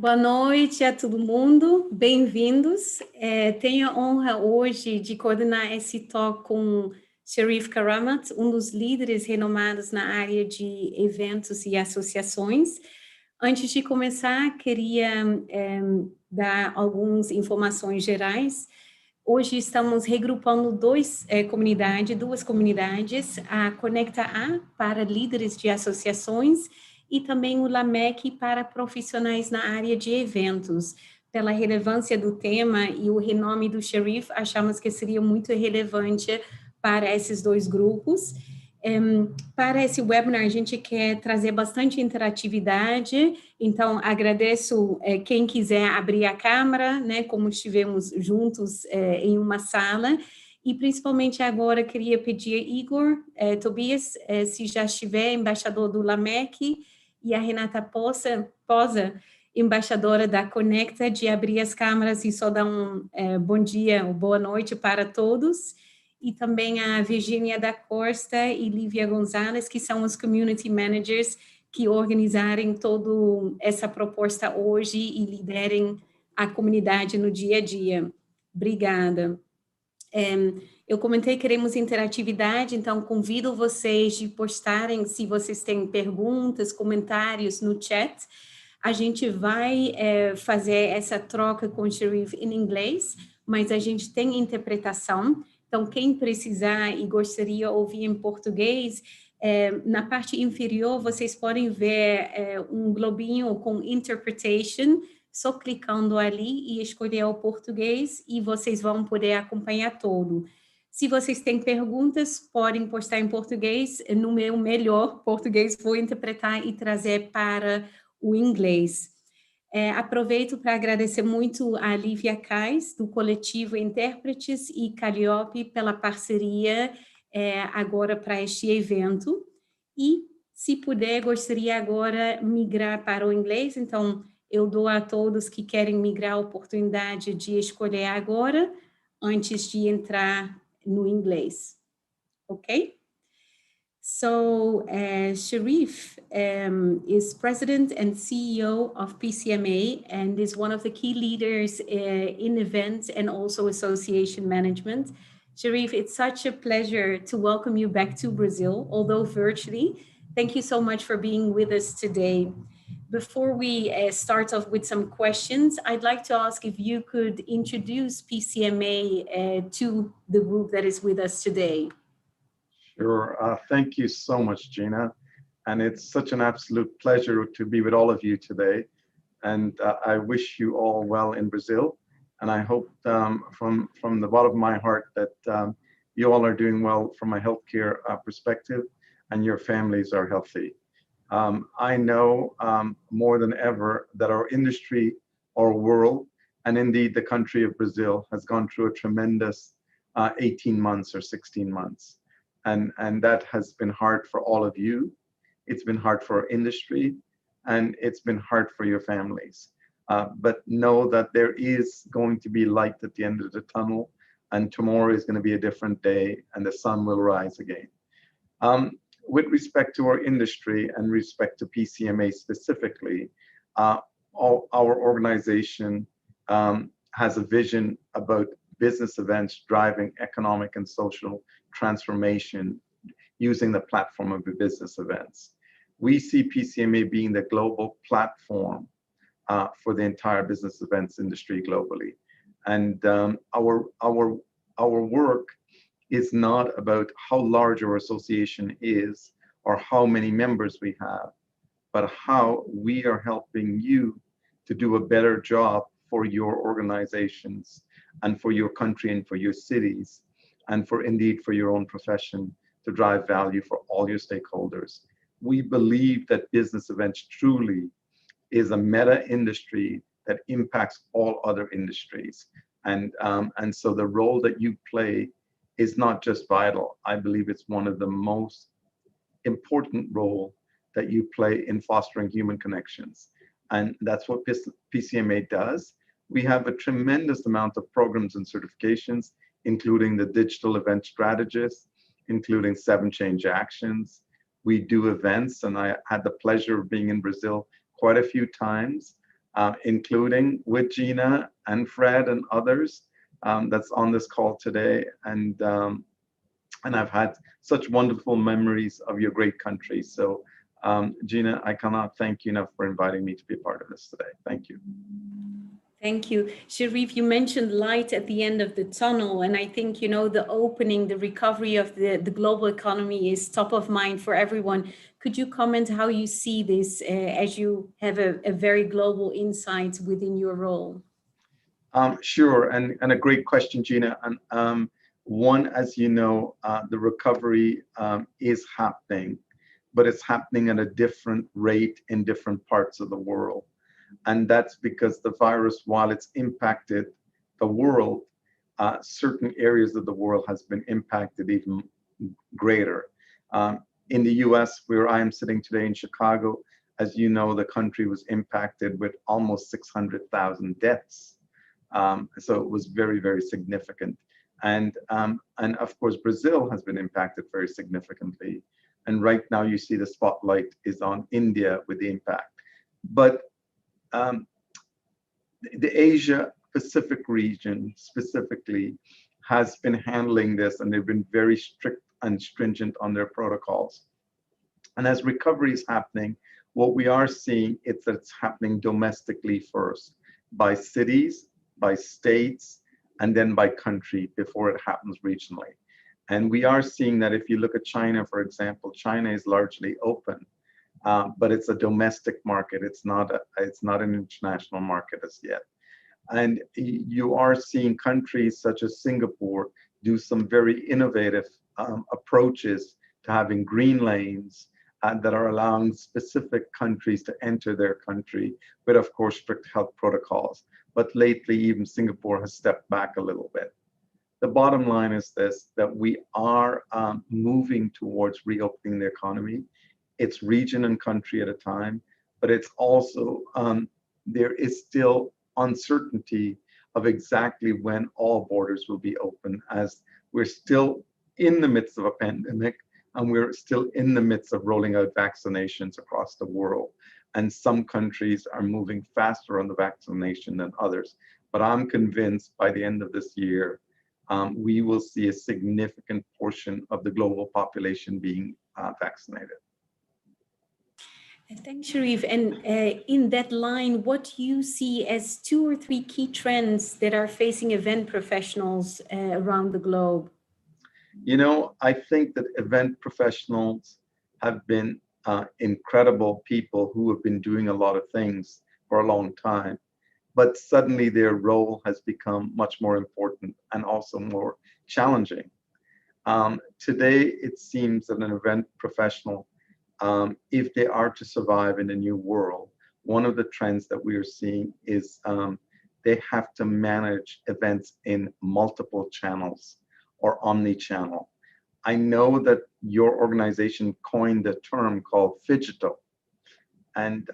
Boa noite a todo mundo, bem-vindos. Tenho a honra hoje de coordenar esse talk com Sherrif Karamat, um dos líderes renomados na área de eventos e associações. Antes de começar, queria dar algumas informações gerais. Hoje estamos regrupando duas comunidades, a CONECTAA para líderes de associações e também o LAMEC para profissionais na área de eventos. Pela relevância do tema e o renome do Sherrif, achamos que seria muito relevante para esses dois grupos. Para esse webinar, a gente quer trazer bastante interatividade, então agradeço quem quiser abrir a câmera, né, como estivemos juntos em uma sala, e principalmente agora queria pedir Igor Tobias, se já estiver, embaixador do LAMEC, e a Renata Posa, embaixadora da Conecta, de abrir as câmeras e só dar um bom dia ou boa noite para todos. E também a Virgínia da Costa e Lívia Gonzalez, que são os Community Managers que organizarem toda essa proposta hoje e liderem a comunidade no dia a dia. Obrigada. Eu comentei que queremos interatividade, então convido vocês de postarem se vocês têm perguntas, comentários no chat. A gente vai fazer essa troca com o Sherrif em inglês, mas a gente tem interpretação. Então, quem precisar e gostaria de ouvir em português, na parte inferior vocês podem ver um globinho com interpretation, só clicando ali e escolher o português e vocês vão poder acompanhar todo. Se vocês têm perguntas, podem postar em português. No meu melhor português, vou interpretar e trazer para o inglês. Aproveito para agradecer muito a Lívia Cais, do coletivo Intérpretes, e Calliope pela parceria agora para este evento. E, se puder, gostaria agora migrar para o inglês, então eu dou a todos que querem migrar a oportunidade de escolher agora, antes de entrar no inglês. Ok? So, Sherrif is president and CEO of PCMA and is one of the key leaders in events and also association management. Sherrif, it's such a pleasure to welcome you back to Brazil, although virtually. Thank you so much for being with us today. Before we start off with some questions, I'd like to ask if you could introduce PCMA to the group that is with us today. Sure. Thank you so much, Gina. And it's such an absolute pleasure to be with all of you today. And I wish you all well in Brazil. And I hope from the bottom of my heart that you all are doing well from a healthcare perspective and your families are healthy. I know more than ever that our industry, our world, and indeed the country of Brazil has gone through a tremendous 18 months or 16 months. And that has been hard for all of you. It's been hard for our industry, and it's been hard for your families. But know that there is going to be light at the end of the tunnel, and tomorrow is going to be a different day, and the sun will rise again. With respect to our industry and respect to PCMA specifically, our organization has a vision about business events driving economic and social transformation using the platform of the business events. We see PCMA being the global platform for the entire business events industry globally. And our work is not about how large our association is or how many members we have, but how we are helping you to do a better job for your organizations and for your country and for your cities and for indeed for your own profession to drive value for all your stakeholders. We believe that business events truly is a meta industry that impacts all other industries. And so the role that you play is not just vital. I believe it's one of the most important role that you play in fostering human connections. And that's what PCMA does. We have a tremendous amount of programs and certifications, including the digital event strategist, including 7 change actions. We do events, and I had the pleasure of being in Brazil quite a few times including with Gina and Fred and others that's on this call today. And I've had such wonderful memories of your great country. So Gina, I cannot thank you enough for inviting me to be a part of this today. Thank you. Thank you. Sherrif, you mentioned light at the end of the tunnel. And I think, the opening, the recovery of the global economy is top of mind for everyone. Could you comment how you see this as you have a very global insight within your role? Sure, and a great question, Gina. And one, as you know, the recovery is happening, but it's happening at a different rate in different parts of the world. And that's because the virus, while it's impacted the world, certain areas of the world has been impacted even greater. In the US, where I am sitting today in Chicago, as you know, the country was impacted with almost 600,000 deaths. So it was very, very significant. And of course, Brazil has been impacted very significantly. And right now you see the spotlight is on India with the impact. But the Asia Pacific region specifically has been handling this, and they've been very strict and stringent on their protocols. And as recovery is happening, what we are seeing is that it's happening domestically first, by cities, by states, and then by country before it happens regionally. And we are seeing that if you look at China, for example, China is largely open, but it's a domestic market. It's not an international market as yet. And you are seeing countries such as Singapore do some very innovative approaches to having green lanes that are allowing specific countries to enter their country, with of course strict health protocols. But lately, even Singapore has stepped back a little bit. The bottom line is this, that we are moving towards reopening the economy. It's region and country at a time, but it's also, there is still uncertainty of exactly when all borders will be open, as we're still in the midst of a pandemic and we're still in the midst of rolling out vaccinations across the world. And some countries are moving faster on the vaccination than others. But I'm convinced by the end of this year, we will see a significant portion of the global population being vaccinated. Thanks, Sherrif. And in that line, what do you see as 2 or 3 key trends that are facing event professionals around the globe? I think that event professionals have been incredible people who have been doing a lot of things for a long time, but suddenly their role has become much more important and also more challenging. Today, it seems that an event professional, if they are to survive in a new world, one of the trends that we are seeing is they have to manage events in multiple channels or omni-channel. I know that your organization coined a term called phygital, and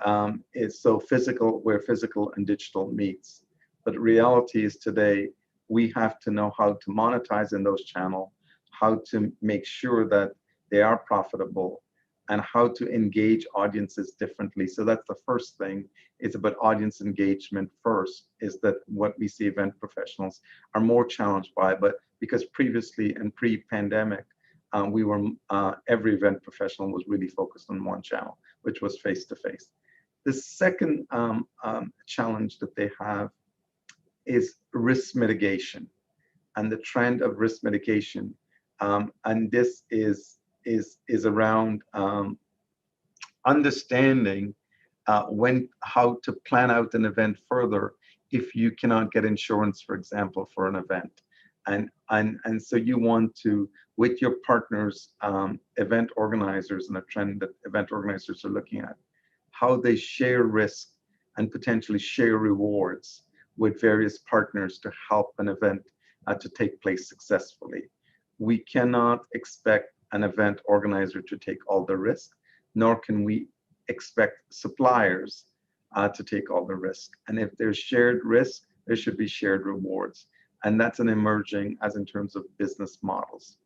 it's so physical, where physical and digital meets. But reality is today, we have to know how to monetize in those channels, how to make sure that they are profitable, and how to engage audiences differently. So that's the first thing. It's about audience engagement first, is that what we see event professionals are more challenged by, but because previously and pre-pandemic, every event professional was really focused on one channel, which was face-to-face. The second challenge that they have is risk mitigation, and the trend of risk mitigation. And this is around understanding how to plan out an event further if you cannot get insurance, for example, for an event. And so you want to, with your partners, event organizers, and a trend that event organizers are looking at, how they share risk and potentially share rewards with various partners to help an event to take place successfully. We cannot expect an event organizer to take all the risk, nor can we expect suppliers to take all the risk. And if there's shared risk, there should be shared rewards. And that's an emerging as in terms of business models.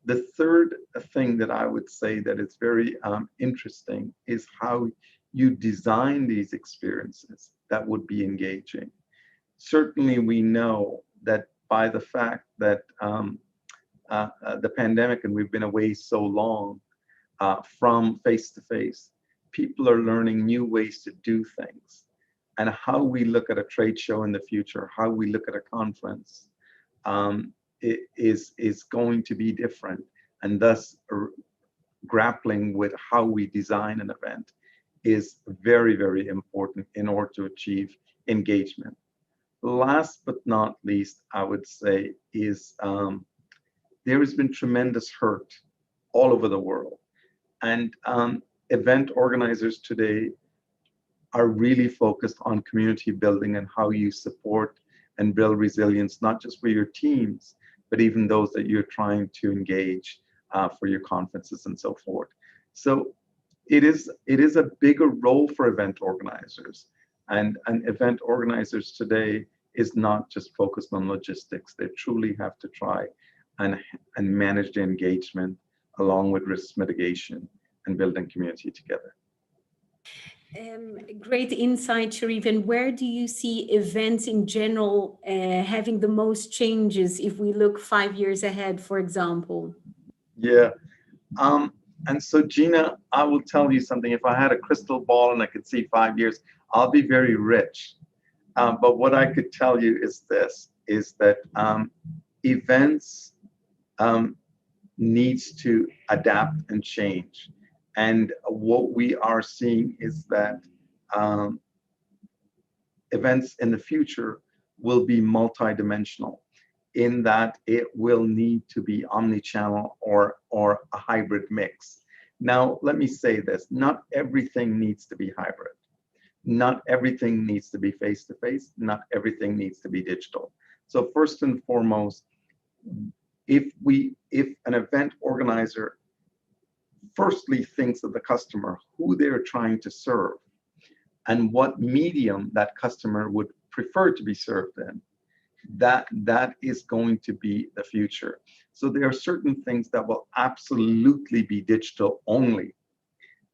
The third thing that I would say that is very interesting is how you design these experiences that would be engaging. Certainly, we know that by the fact that the pandemic, and we've been away so long from face-to-face, people are learning new ways to do things. And how we look at a trade show in the future, how we look at a conference, is going to be different. And thus, grappling with how we design an event is very, very important in order to achieve engagement. Last but not least, I would say, is there has been tremendous hurt all over the world. And event organizers today are really focused on community building and how you support and build resilience, not just for your teams, but even those that you're trying to engage for your conferences and so forth. So it is a bigger role for event organizers. And event organizers today is not just focused on logistics. They truly have to try and manage the engagement along with risk mitigation and building community together. Great insight, Sherrif. And where do you see events in general having the most changes if we look 5 years ahead, for example? Yeah. And so, Gina, I will tell you something. If I had a crystal ball and I could see 5 years, I'll be very rich. But what I could tell you is this, is that events needs to adapt and change. And what we are seeing is that events in the future will be multidimensional, in that it will need to be omni-channel or a hybrid mix. Now, let me say this, not everything needs to be hybrid. Not everything needs to be face-to-face, not everything needs to be digital. So first and foremost, if an event organizer firstly thinks of the customer, who they're trying to serve, and what medium that customer would prefer to be served in, that is going to be the future. So there are certain things that will absolutely be digital only.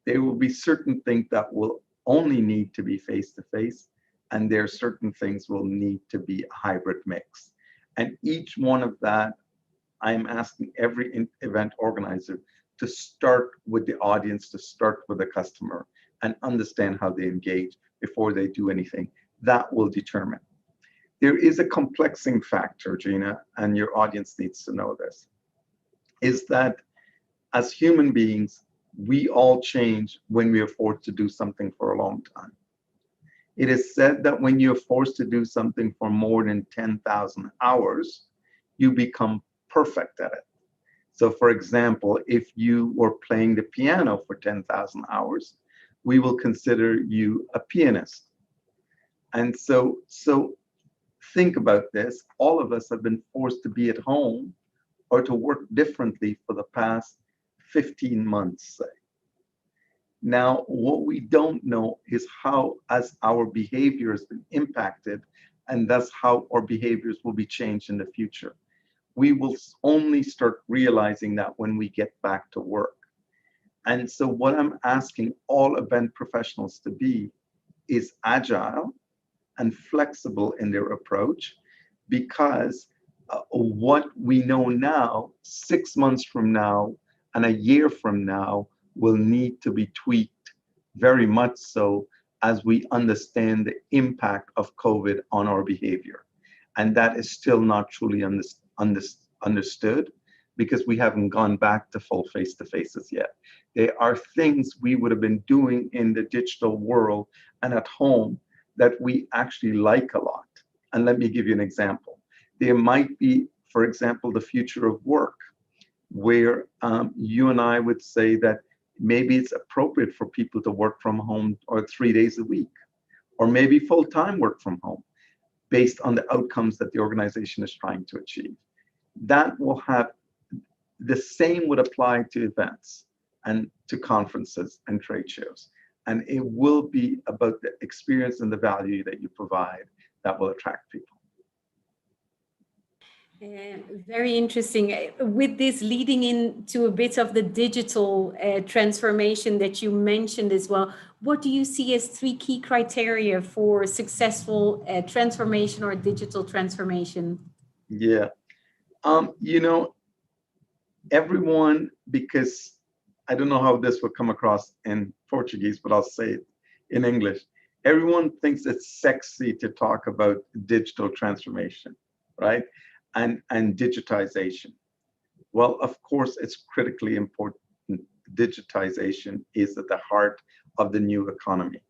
There will be certain things that will only need to be face-to-face, and there are certain things will need to be a hybrid mix. And each one of that, I'm asking every event organizer to start with the audience, to start with the customer, and understand how they engage before they do anything. That will determine. There is a complexing factor, Gina, and your audience needs to know this, is that as human beings, we all change when we are forced to do something for a long time. It is said that when you're forced to do something for more than 10,000 hours, you become perfect at it. So for example, if you were playing the piano for 10,000 hours, we will consider you a pianist. And so think about this. All of us have been forced to be at home or to work differently for the past 15 months, say. Now, what we don't know is how, as our behavior has been impacted, and thus how our behaviors will be changed in the future. We will only start realizing that when we get back to work. And so what I'm asking all event professionals to be is agile and flexible in their approach, because what we know now, 6 months from now and a year from now, will need to be tweaked very much so as we understand the impact of COVID on our behavior. And that is still not truly understood, because we haven't gone back to full face-to-faces yet. There are things we would have been doing in the digital world and at home that we actually like a lot. And let me give you an example. There might be, for example, the future of work, where you and I would say that maybe it's appropriate for people to work from home or 3 days a week, or maybe full-time work from home, based on the outcomes that the organization is trying to achieve. That will have, the same would apply to events and to conferences and trade shows. And it will be about the experience and the value that you provide that will attract people. Very interesting. With this leading into a bit of the digital transformation that you mentioned as well, what do you see as 3 key criteria for successful transformation or digital transformation? Yeah. You know, everyone, because I don't know how this will come across in Portuguese, but I'll say it in English. Everyone thinks it's sexy to talk about digital transformation, right? And digitization. Well, of course, it's critically important. Digitization is at the heart of the new economy.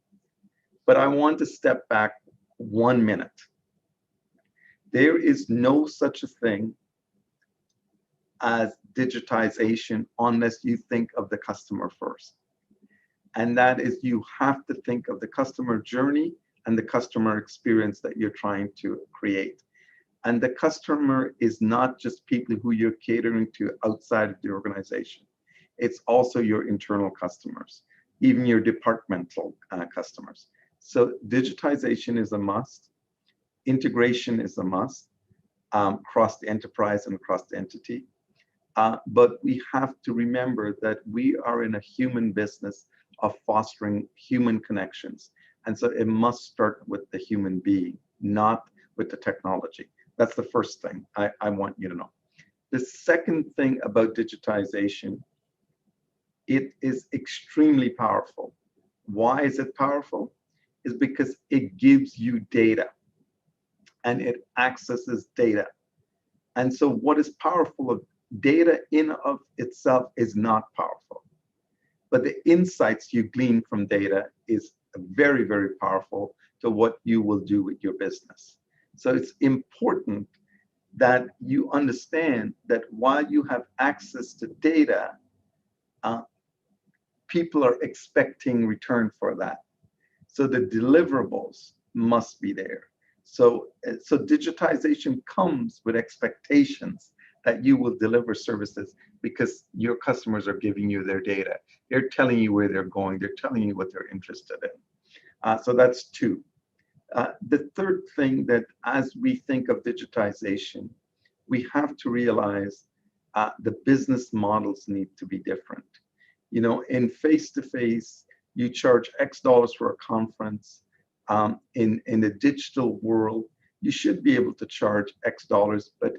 But I want to step back 1 minute. There is no such a thing as digitization unless you think of the customer first. And that is, you have to think of the customer journey and the customer experience that you're trying to create. And the customer is not just people who you're catering to outside of the organization. It's also your internal customers, even your departmental customers. So digitization is a must. Integration is a must, across the enterprise and across the entity. But we have to remember that we are in a human business of fostering human connections. And so it must start with the human being, not with the technology. That's the first thing I want you to know. The second thing about digitization, it is extremely powerful. Why is it powerful? Is because it gives you data and it accesses data. And so what is powerful of data in of itself is not powerful. But the insights you glean from data is very, very powerful to what you will do with your business. So it's important that you understand that while you have access to data, people are expecting return for that. So the deliverables must be there. So digitization comes with expectations that you will deliver services because your customers are giving you their data. They're telling you where they're going. They're telling you what they're interested in. So that's 2. The third thing, that as we think of digitization, we have to realize the business models need to be different. You know, in face-to-face, you charge X dollars for a conference. In the digital world, you should be able to charge X dollars, but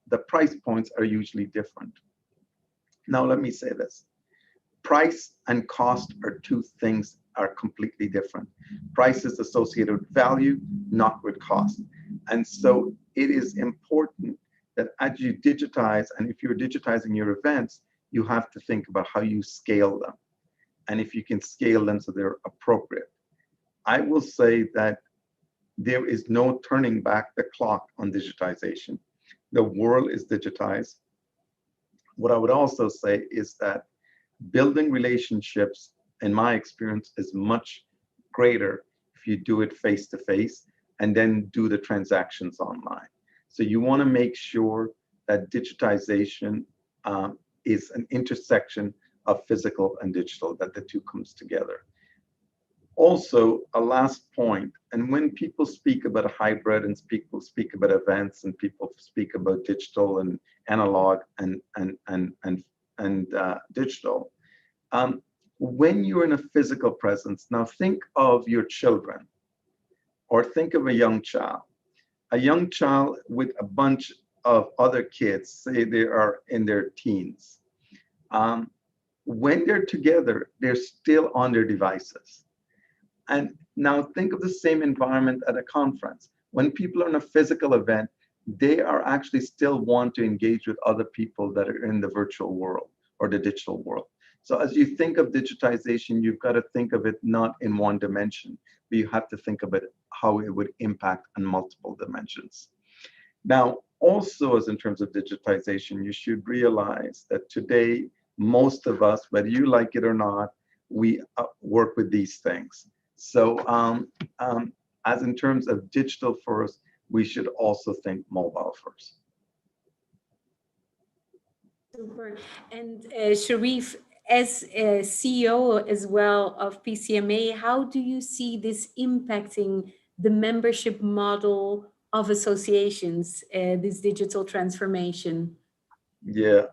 the price points are usually different. Now, let me say this. Price and cost are 2 things are completely different. Price is associated with value, not with cost. And so it is important that as you digitize, and if you're digitizing your events, you have to think about how you scale them. And if you can scale them so they're appropriate. I will say that there is no turning back the clock on digitization. The world is digitized. What I would also say is that building relationships, in my experience, is much greater if you do it face-to-face and then do the transactions online. So you want to make sure that digitization is an intersection of physical and digital, that the 2 comes together. Also, a last point, and when people speak about a hybrid and people speak about events and people speak about digital and analog and digital, when you're in a physical presence, now think of your children or think of a young child. A young child with a bunch of other kids, say they are in their teens. When they're together, they're still on their devices. And now think of the same environment at a conference. When people are in a physical event, they are actually still want to engage with other people that are in the virtual world or the digital world. So as you think of digitization, you've got to think of it not in one dimension, but you have to think of it how it would impact on multiple dimensions. Now, also as in terms of digitization, you should realize that today, most of us, whether you like it or not, we work with these things. So as in terms of digital first, we should also think mobile first. Super. And Sherrif, as a CEO as well of PCMA, how do you see this impacting the membership model of associations, this digital transformation? Yeah,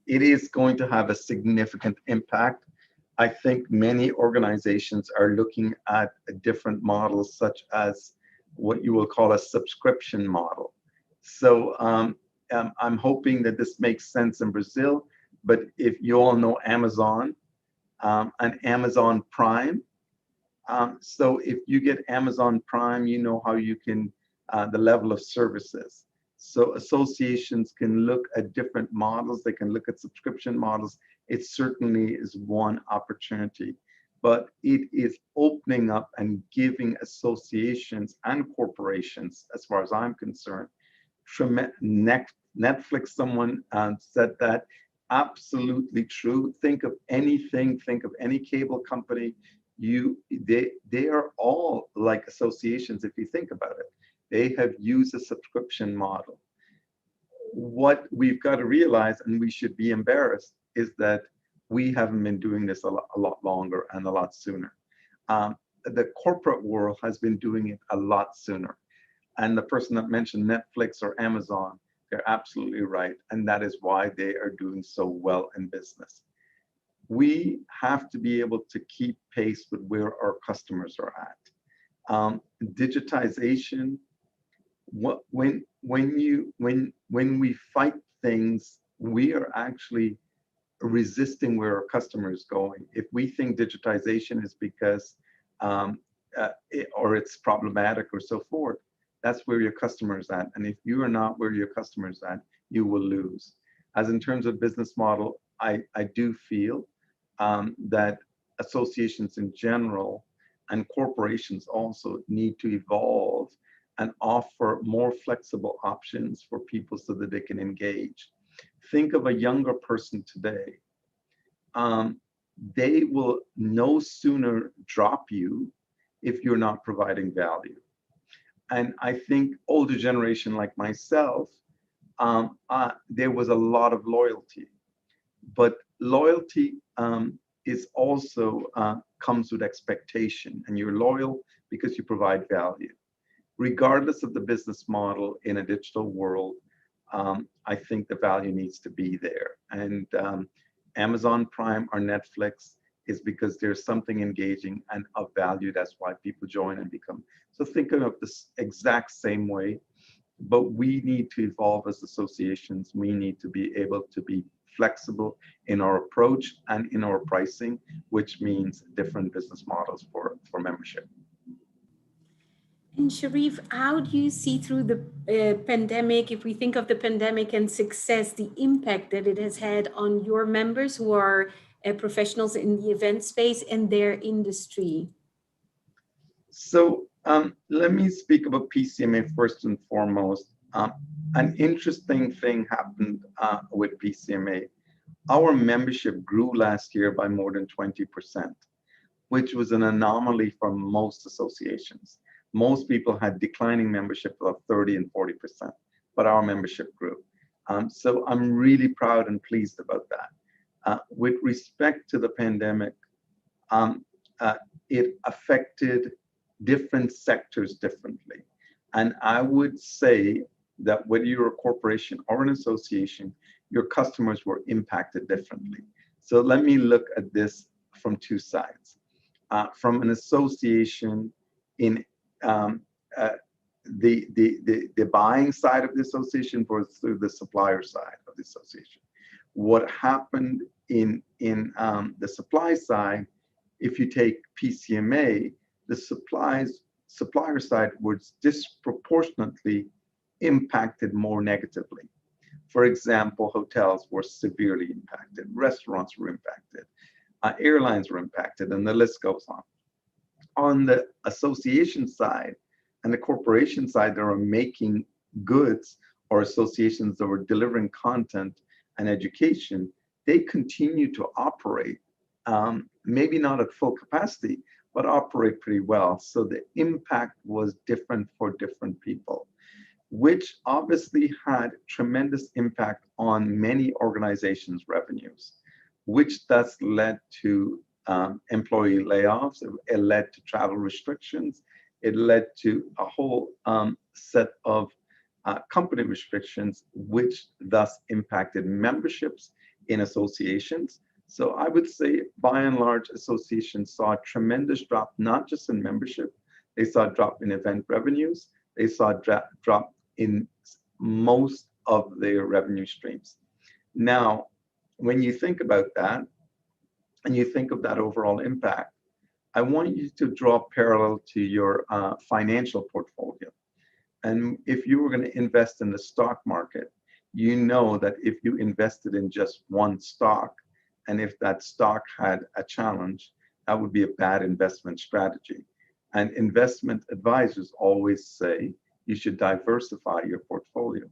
it is going to have a significant impact. I think many organizations are looking at different models, such as what you will call a subscription model. So I'm hoping that this makes sense in Brazil, but if you all know Amazon and Amazon Prime, so if you get Amazon Prime, you know how you can, the level of services. So associations can look at different models. They can look at subscription models. It certainly is one opportunity, but it is opening up and giving associations and corporations, as far as I'm concerned, Netflix, someone said that, absolutely true. Think of anything, think of any cable company, they are all like associations if you think about it. They have used a subscription model. What we've got to realize, and we should be embarrassed, is that we haven't been doing this a lot longer and a lot sooner. The corporate world has been doing it a lot sooner. And the person that mentioned Netflix or Amazon, they're absolutely right. And that is why they are doing so well in business. We have to be able to keep pace with where our customers are at. Digitization, when we fight things, we are actually resisting where our customer is going. If we think digitization is because or it's problematic or so forth, that's where your customer is at. And if you are not where your customer is at, you will lose. As in terms of business model, I do feel that associations in general and corporations also need to evolve and offer more flexible options for people so that they can engage. Think of a younger person today. They will no sooner drop you if you're not providing value. And I think older generation like myself, there was a lot of loyalty, but loyalty is also comes with expectation, and you're loyal because you provide value. Regardless of the business model in a digital world, I think the value needs to be there. And Amazon Prime or Netflix is because there's something engaging and of value. That's why people join and become. So thinking of this exact same way, but we need to evolve as associations. We need to be able to be flexible in our approach and in our pricing, which means different business models for membership. And Sherrif, how do you see through the pandemic, if we think of the pandemic and success, the impact that it has had on your members who are professionals in the event space and their industry? So let me speak about PCMA first and foremost. An interesting thing happened with PCMA. Our membership grew last year by more than 20%, which was an anomaly for most associations. Most people had declining membership of 30 and 40%, but our membership grew. So I'm really proud and pleased about that. With respect to the pandemic, it affected different sectors differently. And I would say that whether you're a corporation or an association, your customers were impacted differently. So let me look at this from two sides. From an association, in the buying side of the association versus through the supplier side of the association. What happened in the supply side, if you take PCMA, the supplier side was disproportionately impacted more negatively. For example, hotels were severely impacted, restaurants were impacted, airlines were impacted, and the list goes on. On the association side and the corporation side that are making goods, or associations that were delivering content and education, they continue to operate, maybe not at full capacity, but operate pretty well. So the impact was different for different people, which obviously had tremendous impact on many organizations' revenues, which thus led to employee layoffs. It led to travel restrictions. It led to a whole set of company restrictions, which thus impacted memberships in associations. So I would say, by and large, associations saw a tremendous drop, not just in membership. They saw a drop in event revenues. They saw a drop in most of their revenue streams. Now, when you think about that, and you think of that overall impact, I want you to draw a parallel to your financial portfolio. And if you were going to invest in the stock market, you know that if you invested in just one stock, and if that stock had a challenge, that would be a bad investment strategy. And investment advisors always say you should diversify your portfolio.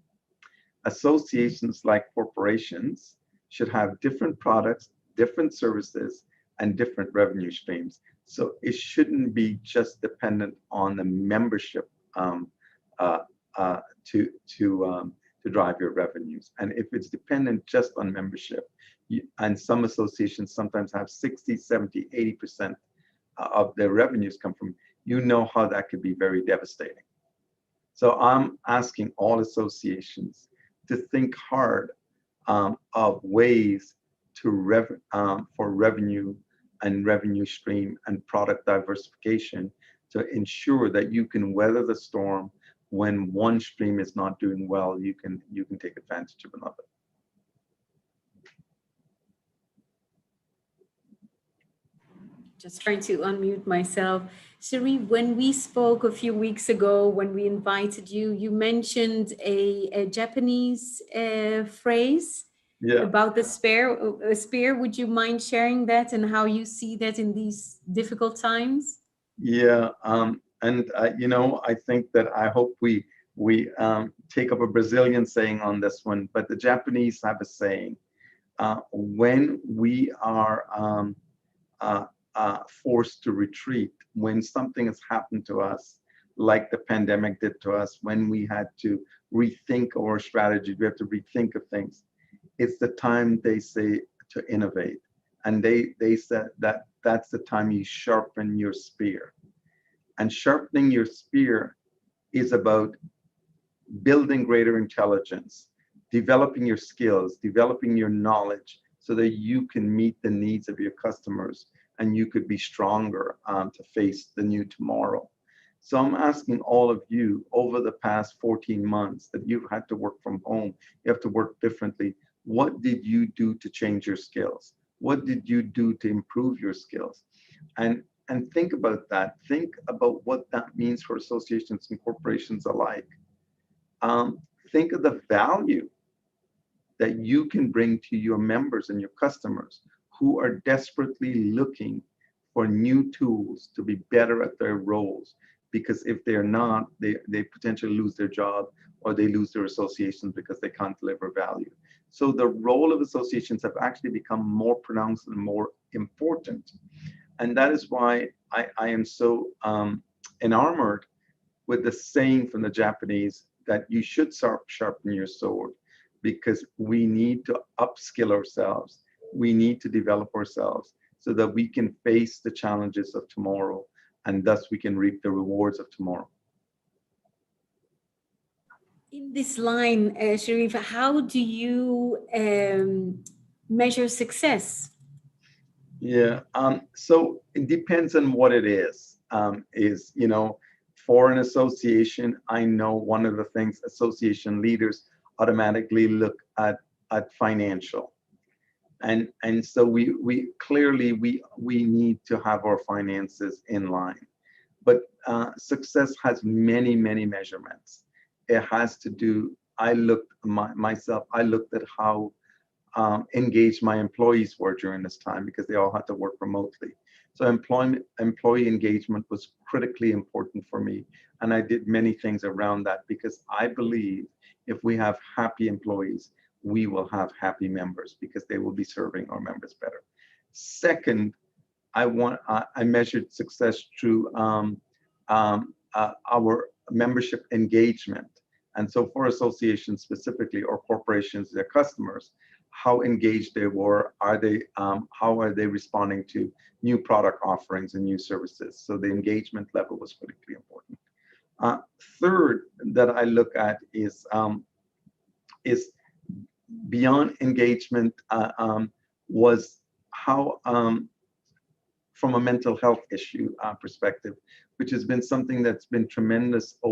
Associations, like corporations, should have different products, different services, and different revenue streams. So it shouldn't be just dependent on the membership to drive your revenues. And if it's dependent just on membership, and some associations sometimes have 60, 70, 80% of their revenues come from, you know how that could be very devastating. So I'm asking all associations to think hard of ways to for revenue and revenue stream and product diversification to ensure that you can weather the storm. When one stream is not doing well, you can take advantage of another. Just trying to unmute myself. Sherrif, when we spoke a few weeks ago, when we invited you, you mentioned a Japanese phrase about the spear. Would you mind sharing that and how you see that in these difficult times? Yeah, and you know, I think that I hope we take up a Brazilian saying on this one, but the Japanese have a saying: when we are forced to retreat, when something has happened to us, like the pandemic did to us, when we had to rethink our strategy, we have to rethink of things. It's the time, they say, to innovate, and they said that that's the time you sharpen your spear. And sharpening your spear is about building greater intelligence, developing your skills, developing your knowledge, so that you can meet the needs of your customers and you could be stronger to face the new tomorrow. So I'm asking all of you, over the past 14 months that you've had to work from home, you have to work differently. What did you do to change your skills? What did you do to improve your skills? And think about that. Think about what that means for associations and corporations alike. Think of the value that you can bring to your members and your customers who are desperately looking for new tools to be better at their roles. Because if they're not, they potentially lose their job, or they lose their associations because they can't deliver value. So the role of associations have actually become more pronounced and more important. And that is why I am so enamored with the saying from the Japanese that you should sharpen your sword, because we need to upskill ourselves. We need to develop ourselves so that we can face the challenges of tomorrow, and thus we can reap the rewards of tomorrow. In this line, Sherrif, how do you measure success? Yeah, so it depends on what it is. You know, for an association, I know one of the things association leaders automatically look at financial. And so we clearly need to have our finances in line. But success has many measurements. It has to do, I looked at how engaged my employees were during this time, because they all had to work remotely. So employee engagement was critically important for me. And I did many things around that, because I believe if we have happy employees, we will have happy members, because they will be serving our members better. Second, I measured success through our membership engagement. And so for associations specifically, or corporations, their customers, how engaged they were, how are they responding to new product offerings and new services? So the engagement level was critically important. Third that I look at is beyond engagement was how from a mental health issue perspective, which has been something that's been tremendously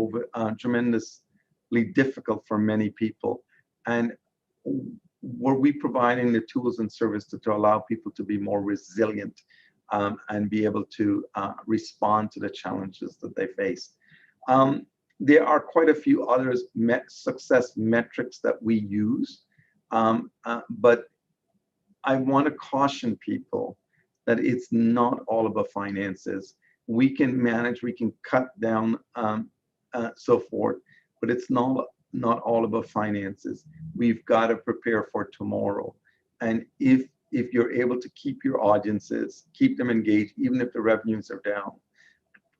difficult for many people. And were we providing the tools and services to allow people to be more resilient and be able to respond to the challenges that they face. There are quite a few other success metrics that we use, but I want to caution people that it's not all about finances. We can manage, we can cut down, so forth, but it's not all about finances. We've got to prepare for tomorrow. And if you're able to keep your audiences, keep them engaged, even if the revenues are down,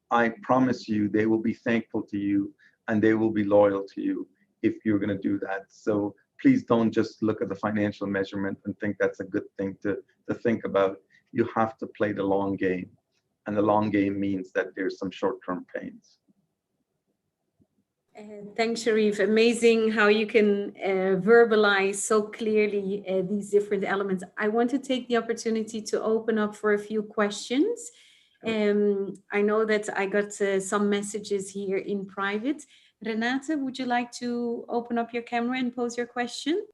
I promise you they will be thankful to you and they will be loyal to you if you're going to do that. So please don't just look at the financial measurement and think that's a good thing to think about. You have to play the long game. And the long game means that there's some short-term pains. Thanks, Sherrif. Amazing how you can verbalize so clearly these different elements. I want to take the opportunity to open up for a few questions. I know that I got some messages here in private. Renate, would you like to open up your camera and pose your question?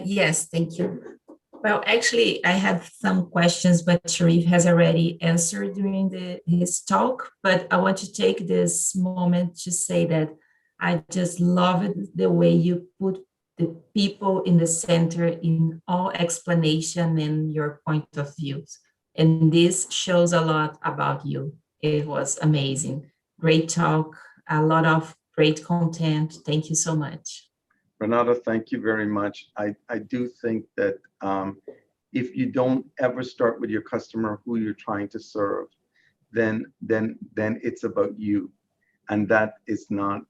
Yes, thank you. Well, actually, I have some questions, but Sherrif has already answered during his talk. But I want to take this moment to say that I just love it, the way you put the people in the center in all explanation and your point of views. And this shows a lot about you. It was amazing. Great talk, a lot of great content. Thank you so much. Renata, thank you very much. I do think that if you don't ever start with your customer who you're trying to serve, then it's about you. And that is not,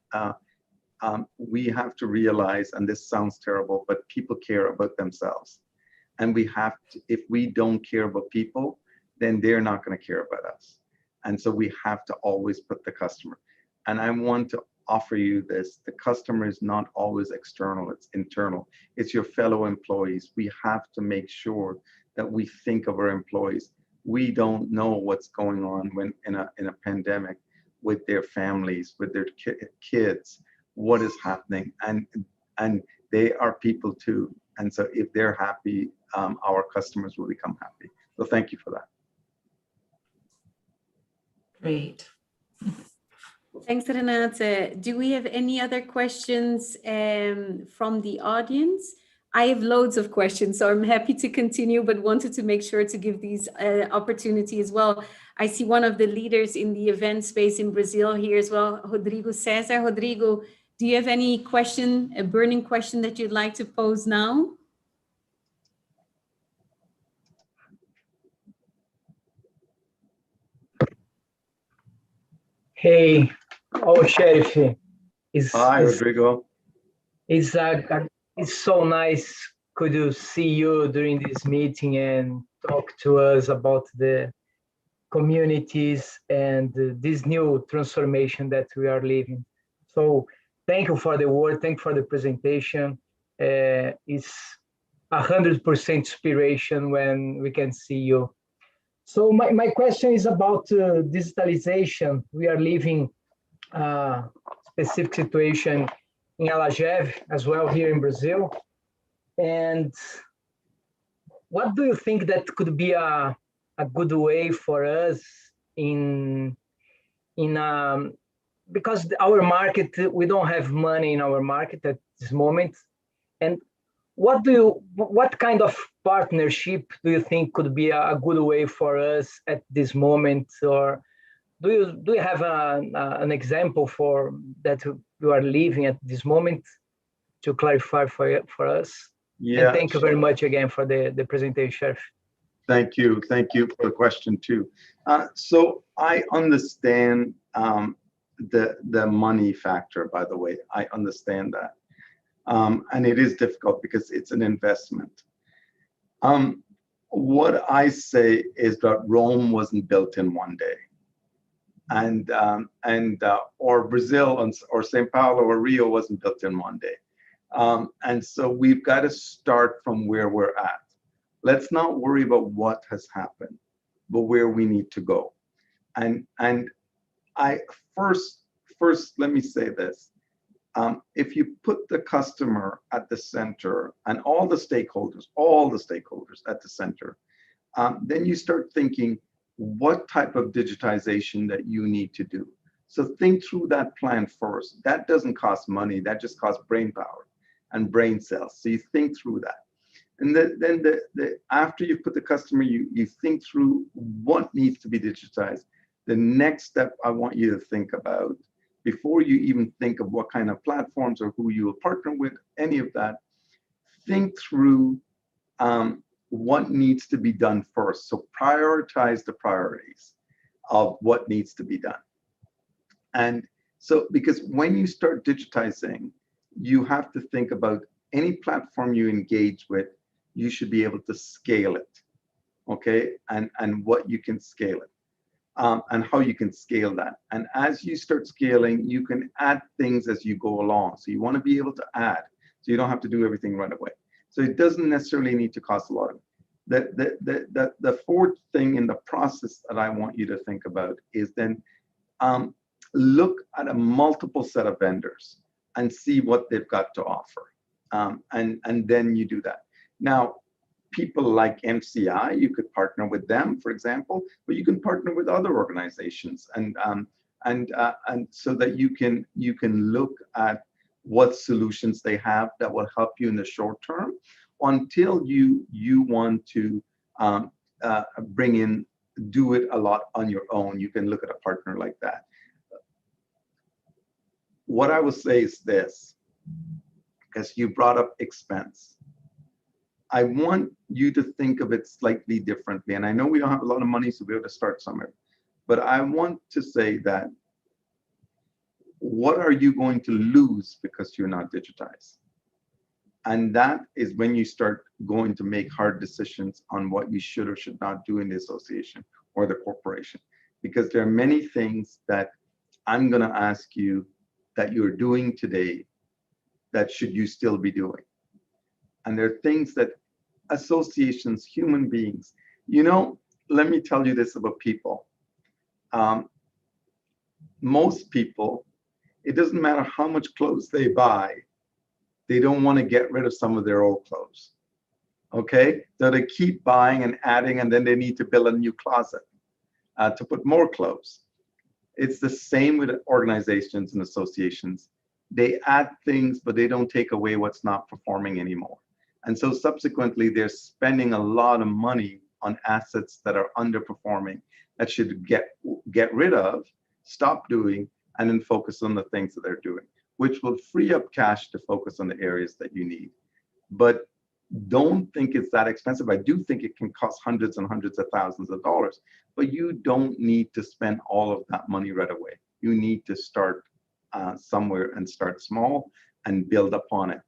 we have to realize, and this sounds terrible, but people care about themselves. And we have to, if we don't care about people, then they're not going to care about us. And so we have to always put the customer. And I want to offer you this: the customer is not always external, it's internal. It's your fellow employees. We have to make sure that we think of our employees. We don't know what's going on when in a pandemic with their families, with their kids, what is happening, and they are people too. And so if they're happy, our customers will become happy. So thank you for that. Great. Thanks, Renate. Do we have any other questions from the audience? I have loads of questions, so I'm happy to continue, but wanted to make sure to give these opportunity as well. I see one of the leaders in the event space in Brazil here as well, Rodrigo Cesar. Rodrigo, do you have any question, a burning question that you'd like to pose now? Hey, Sherrif. Hi, Rodrigo. It's so nice to see you during this meeting and talk to us about the communities and this new transformation that we are living. So thank you for the word, thank you for the presentation. It's 100% inspiration when we can see you. So my question is about digitalization. We are living a specific situation in Alagev as well here in Brazil. And what do you think that could be a good way for us because our market, we don't have money in our market at this moment. And what kind of partnership do you think could be a good way for us at this moment? Or do you have an example for that you are living at this moment to clarify for us? Yeah. And thank you very much again for the presentation. Thank you for the question too. So I understand the money factor, by the way. I understand that. And it is difficult because it's an investment. What I say is that Rome wasn't built in one day. or Brazil or Sao Paulo or Rio wasn't built in one day. And so we've got to start from where we're at. Let's not worry about what has happened, but where we need to go. And I first let me say this. If you put the customer at the center and all the stakeholders at the center, then you start thinking what type of digitization that you need to do. So think through that plan first. That doesn't cost money. That just costs brain power and brain cells. So you think through that. And then after you put the customer, you think through what needs to be digitized. The next step I want you to think about, before you even think of what kind of platforms or who you will partner with, any of that, think through what needs to be done first. So prioritize the priorities of what needs to be done. And so, because when you start digitizing, you have to think about any platform you engage with, you should be able to scale it, okay? And what you can scale it. And how you can scale that. And as you start scaling, you can add things as you go along. So you want to be able to add, so you don't have to do everything right away. So it doesn't necessarily need to cost a lot of it. The fourth thing in the process that I want you to think about is then look at a multiple set of vendors and see what they've got to offer. And then you do that. Now, people like MCI, you could partner with them, for example, but you can partner with other organizations, and so that you can look at what solutions they have that will help you in the short term, until you want to do it a lot on your own. You can look at a partner like that. What I will say is this, because you brought up expense. I want you to think of it slightly differently. And I know we don't have a lot of money, so we have to start somewhere. But I want to say that, what are you going to lose because you're not digitized? And that is when you start going to make hard decisions on what you should or should not do in the association or the corporation. Because there are many things that I'm going to ask you that you're doing today that should you still be doing. And there are things that associations, human beings, let me tell you this about people. Most people, it doesn't matter how much clothes they buy, they don't want to get rid of some of their old clothes. Okay? So they keep buying and adding, and then they need to build a new closet to put more clothes. It's the same with organizations and associations. They add things, but they don't take away what's not performing anymore. And so subsequently, they're spending a lot of money on assets that are underperforming, that should get rid of, stop doing, and then focus on the things that they're doing, which will free up cash to focus on the areas that you need. But don't think it's that expensive. I do think it can cost hundreds and hundreds of thousands of dollars, but you don't need to spend all of that money right away. You need to start somewhere and start small and build upon it.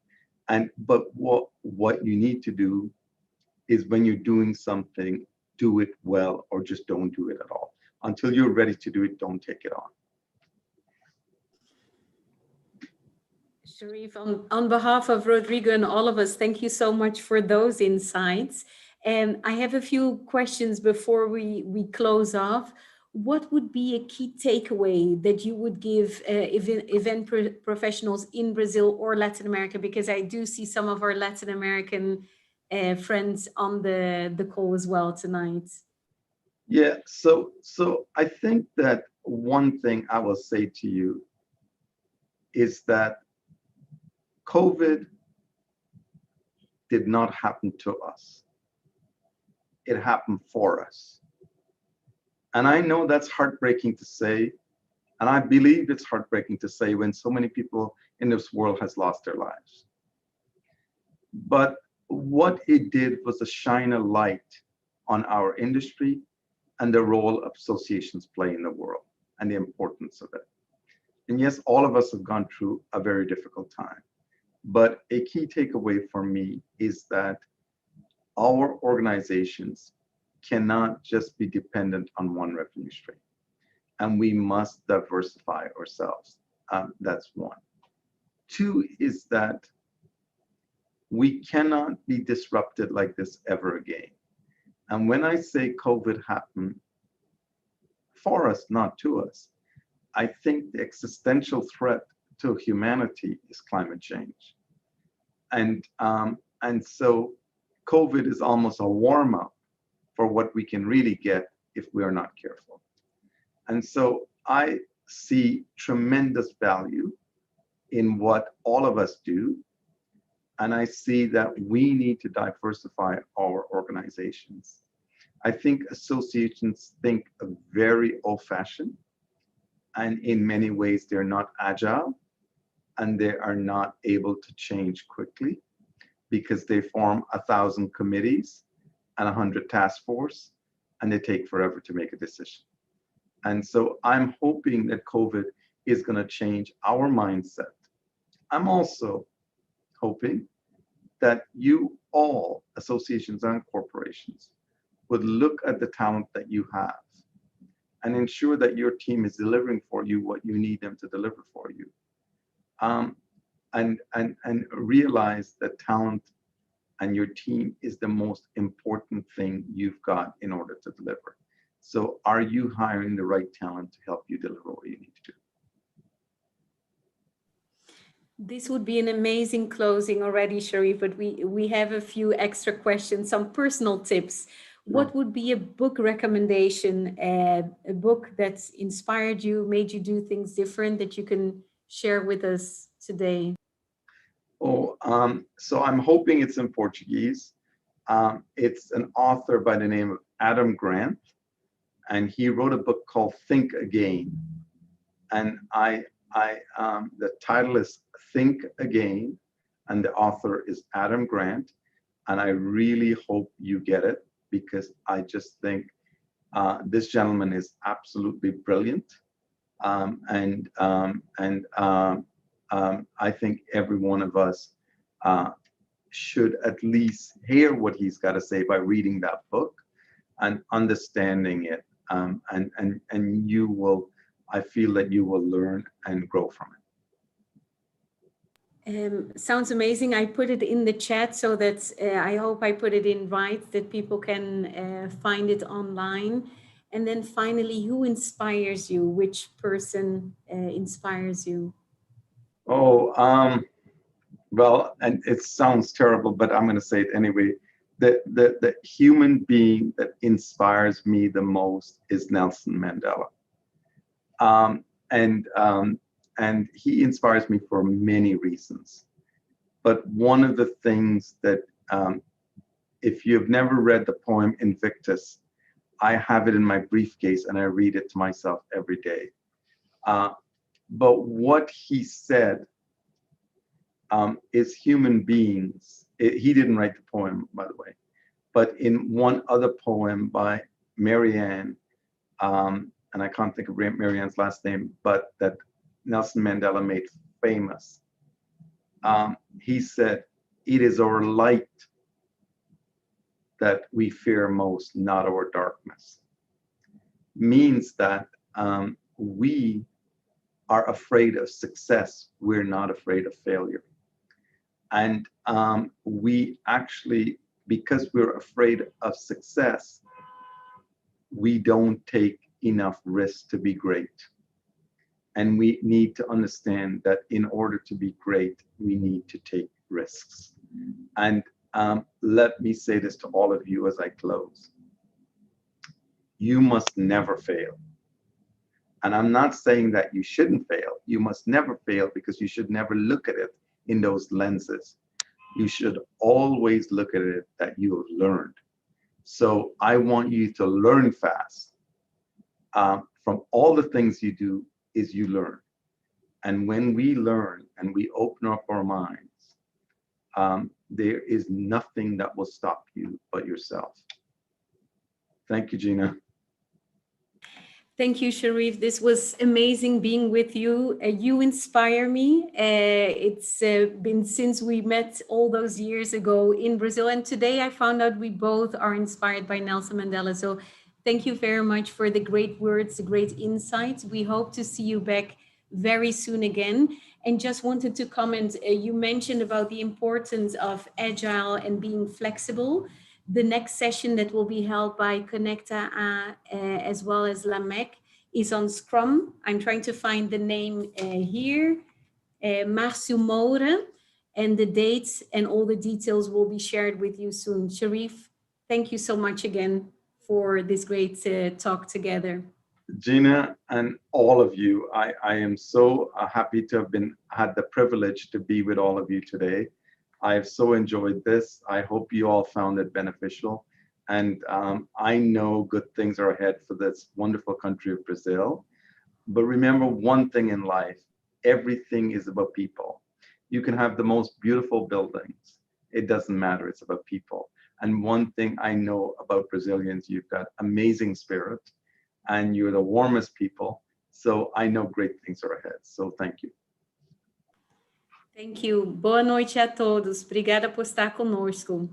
But what you need to do is, when you're doing something, do it well, or just don't do it at all. Until you're ready to do it, don't take it on. Sherrif, on behalf of Rodrigo and all of us, thank you so much for those insights. And I have a few questions before we close off. What would be a key takeaway that you would give event professionals in Brazil or Latin America? Because I do see some of our Latin American friends on the call as well tonight. Yeah, so I think that one thing I will say to you is that COVID did not happen to us. It happened for us. And I know that's heartbreaking to say, and I believe it's heartbreaking to say when so many people in this world has lost their lives. But what it did was to shine a light on our industry and the role of associations play in the world and the importance of it. And yes, all of us have gone through a very difficult time. But a key takeaway for me is that our organizations cannot just be dependent on one revenue stream. and we must diversify ourselves. That's one. Two is that we cannot be disrupted like this ever again. And when I say COVID happened for us, not to us, I think the existential threat to humanity is climate change. And so COVID is almost a warm-up for what we can really get if we are not careful. And so I see tremendous value in what all of us do. And I see that we need to diversify our organizations. I think associations think very old-fashioned, and in many ways they're not agile, and they are not able to change quickly because they form 1,000 committees and 100 task force, and they take forever to make a decision. And so I'm hoping that COVID is going to change our mindset. I'm also hoping that you all, associations and corporations, would look at the talent that you have and ensure that your team is delivering for you what you need them to deliver for you. And realize that talent and your team is the most important thing you've got in order to deliver. So are you hiring the right talent to help you deliver what you need to do? This would be an amazing closing already, Sherrif, but we have a few extra questions, some personal tips. What would be a book recommendation, a book that's inspired you, made you do things different that you can share with us today? So I'm hoping it's in Portuguese. It's an author by the name of Adam Grant, and he wrote a book called Think Again. And the title is Think Again, and the author is Adam Grant. And I really hope you get it, because I just think this gentleman is absolutely brilliant. I think every one of us should at least hear what he's got to say by reading that book and understanding it. And you will, I feel that you will learn and grow from it. Sounds amazing. I put it in the chat so that I hope I put it in right, that people can find it online. And then finally, who inspires you? Which person inspires you? Well, and it sounds terrible, but I'm going to say it anyway. The human being that inspires me the most is Nelson Mandela. And he inspires me for many reasons. But one of the things that, if you've never read the poem Invictus, I have it in my briefcase and I read it to myself every day. But what he said is human beings. He didn't write the poem, by the way, but in one other poem by Marianne, and I can't think of Marianne's last name, but that Nelson Mandela made famous. He said, "It is our light that we fear most, not our darkness." Means that we are afraid of success. We're not afraid of failure. And we actually, because we're afraid of success, we don't take enough risk to be great. And we need to understand that in order to be great, we need to take risks. And let me say this to all of you as I close. You must never fail. And I'm not saying that you shouldn't fail. You must never fail, because you should never look at it in those lenses. You should always look at it that you have learned. So I want you to learn fast. From all the things you do is you learn. And when we learn and we open up our minds, there is nothing that will stop you but yourself. Thank you, Gina. Thank you, Sherrif. This was amazing being with you. You inspire me. It's been since we met all those years ago in Brazil. And today I found out we both are inspired by Nelson Mandela. So Thank you very much for the great words, the great insights. We hope to see you back very soon again. And just wanted to comment, you mentioned about the importance of agile and being flexible. The next session that will be held by CONECTAA as well as LAMEC is on Scrum. I'm trying to find the name here, Marcio Moura, and the dates and all the details will be shared with you soon. Sherrif, thank you so much again for this great talk together. Gina and all of you, I am so happy to have had the privilege to be with all of you today. I've so enjoyed this. I hope you all found it beneficial. And I know good things are ahead for this wonderful country of Brazil. But remember one thing in life, everything is about people. You can have the most beautiful buildings. It doesn't matter, it's about people. And one thing I know about Brazilians, you've got amazing spirit and you're the warmest people. So I know great things are ahead. So thank you. Thank you. Boa noite a todos. Obrigada por estar conosco.